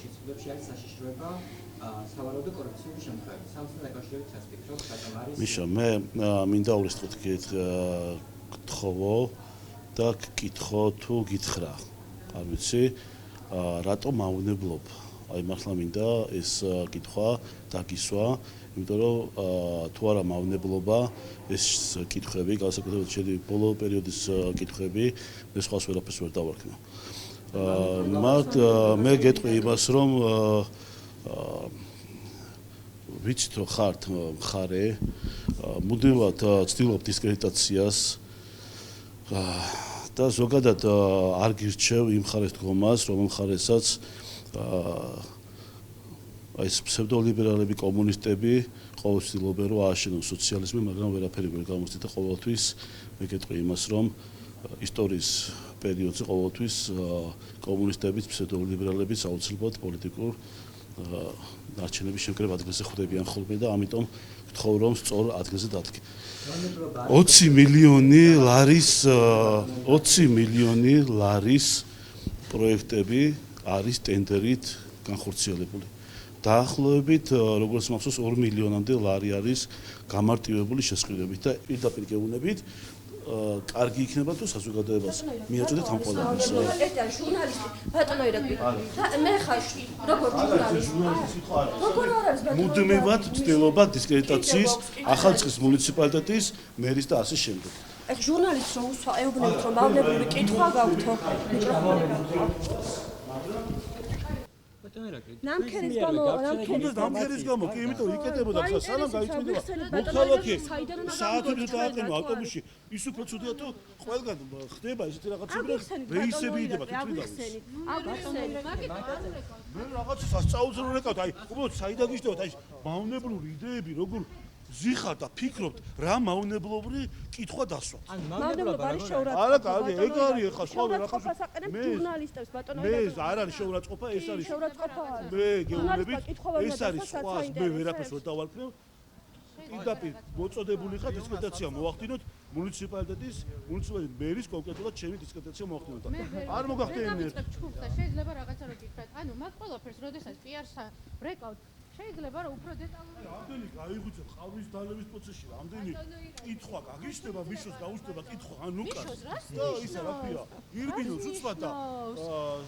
კავშირში ცვლილებში არის საშიშროება სავარაუდო კორუფციული შემთხვევები. სამსთან დაკავშირებით რას ფიქრობთ, რატომ არის? მიშა, მე მინდა ულისხოთ გთხოვო და გკითხო თუ გითხრა. არ ვიცი, რატომ მავნებლობ? აი მართლა მინდა ეს კითხვა დაგისვა, იმიტომ რომ თუ არა მავნებლობა, ეს კითხვები, განსაკუთრებით შედი ბოლო პერიოდის კითხვები, ეს სხვას ვერაფერს ვერ დავარქნა. მე გეტყვი იმას, რომ ვიცით რომ ხართ მხარე, მუდმივად ცდილობთ დისკრედიტაციას და ზოგადად არ გირჩევ იმ მხარეს დგომას, რომ მხარესაც აი ეს ფსევდოლიბერალები, კომუნისტები ყოველთვის ცდილობენ რომ ააშენონ სოციალიზმი, მაგრამ ვერაფერი ვერ გამოსდით და ყოველთვის მე გეტყვი იმას, რომ ისტორიის პერიოდზე ყოველთვის კომუნისტებიც, ფსევდოლიბერალებიც აუცილებლად პოლიტიკურ ნარჩენების შემგრებ ადგილზე ხვდებიან ხოლმე და ამიტომ გთხოვ რომ სწორ ადგილზე დადგე. 20 მილიონი ლარის პროექტები არის ტენდერით განხორციელებული. დაახლოებით როგორც მახსოვს 2 მილიონამდე ლარი არის გამარტივებული შესყიდვებით და პირდაპირ გეუბნებით კარგი იქნება თუ საზოგადოებას მიაწოდეთ ამ ყველაფერს. ეს არის ჟურნალისტი, ბატონო ირაკლი. მე ხარ როგორც ჟურნალისტი. როგორ არის ბატონო? მუდმივად ცდილობა დისკრედიტაციის ახალციხის მუნიციპალიტეტის მერის და ასე შემდეგ. ეს ჟურნალისტს რომ უსვა ეუბნებით რომ მავნებლური კითხვა გაქვთო. ნამქერის გამო, კი, იმიტომ იკეტებოდა სანამ გაიწვიდება. მოქალაქე საათებს დააყენო ავტობუსში, ის უფრო ცუდია თუ ყველგან ხდება ესეთი რაღაცები, რომ რეისები იდება თვითონ. მე რაღაცა სასწაულზე რო რეკავთ, აი, უბრალოდ საიდან გიშდებათ, აი, მავნებლური იდეები, როგორ ზიხართ და ფიქრობთ, რა მავნებლური კითხვა დასვათ. მავნებლობა არის შეურაცხყოფა. არა, კარგი, ეგ არის ახლა სხვა რაღაცა. მე ჟურნალისტებს ბატონო მე არ არის შეურაცხყოფა, ეს არის შეურაცხყოფა. მე გეუბნებით, ეს არის სხვა, მე ვერაფერს ვერ დავარქმევ. პირდაპირ მოწოდებული ხარ დისკრედიტაცია მოახდინოთ მუნიციპალიტეტის მერის კონკრეტულად ჩემი დისკრედიტაცია მოახდინოთ. არ მოგახდენიათ. შეიძლება რაღაცა რო გითხრათ. ანუ მაგ ყველაფერს როდესაც პიარსა ბრეკავთ შეიძლება რომ უფრო დეტალურად რამდენი გაიღვიძე ყავის დალევის პროცესში რამდენი კითხვა გაგიშდება მიშოს გაუჩნდება კითხვა ან უკან და ისა რა ქვია ირბინოს უცბად და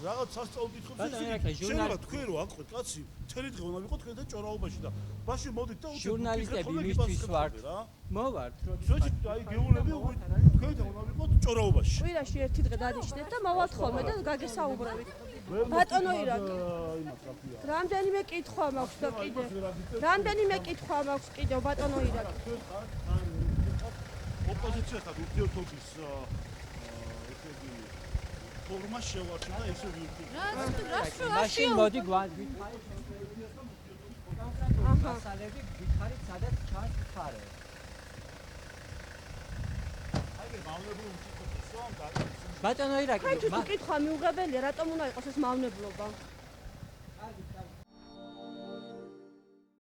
რაღაც სასწაულ კითხვებს შეიძლება თქვენ რომ აკვეთ კაცი მთელი დღე უნდა ვიყო თქვენთან ჭორაობაში და ბაში მოდით და ჟურნალისტები მისთვის ვართ მოვართ როცა აი გეუბნები თქვენთან უნდა ვიყო ჭორაობაში კვირაში ერთი დღე დადიშნეთ და მოვალთ ხოლმე და გაგესაუბრებით ბატონო ირაკლი რამდენიმე კითხვა მაქვს და კიდე რამდენიმე კითხვა მაქვს კიდევ ბატონო ირაკლი ოპოზიციასთან ურთიერთობის ესეთი ფორმა შევარჩა და ესე ვიუქცია მაშინ მოდი გვაგვითხარით მასალები გითხარით სადაც ჩანს ხარე აი მავნებლური კითხვა ბატონო ირაკლი კითხვა მიუღებელია რატომ უნდა იყოს ეს მავნებლობა